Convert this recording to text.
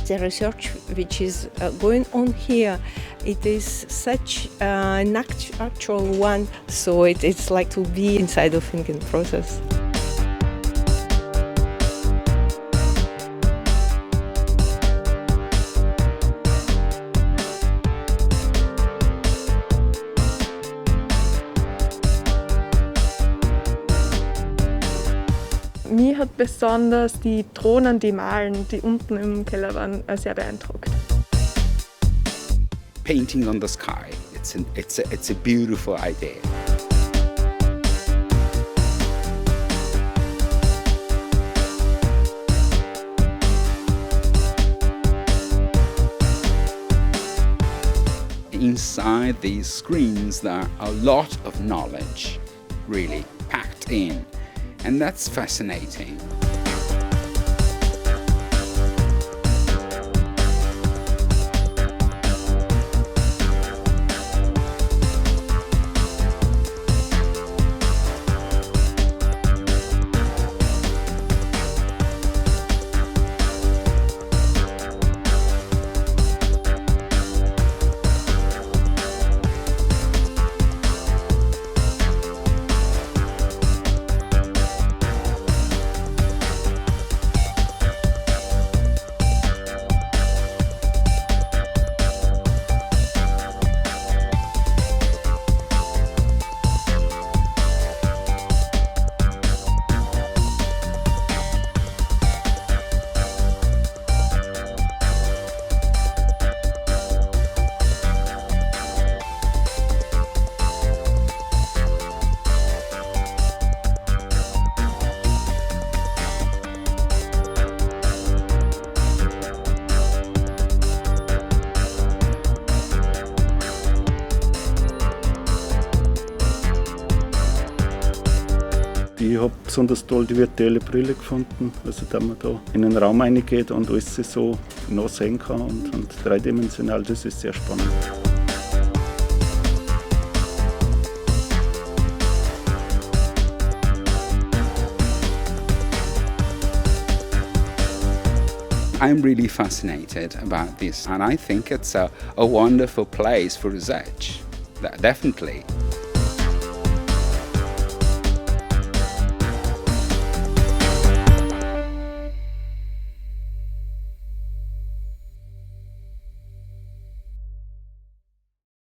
the research which is going on here, it is such an actual one, so it's like to be inside the thinking process. Mich hat besonders die Drohnen, die malen, die unten im Keller waren, sehr beeindruckt. Painting on the sky, it's a beautiful idea. Inside these screens there are a lot of knowledge really packed in. And that's fascinating. Ich habe besonders toll die virtuelle Brille gefunden, also da man da in einen Raum reingeht und alles so nah sehen kann und dreidimensional, das ist sehr spannend. I'm really fascinated about this, and I think it's a wonderful place for research, definitely.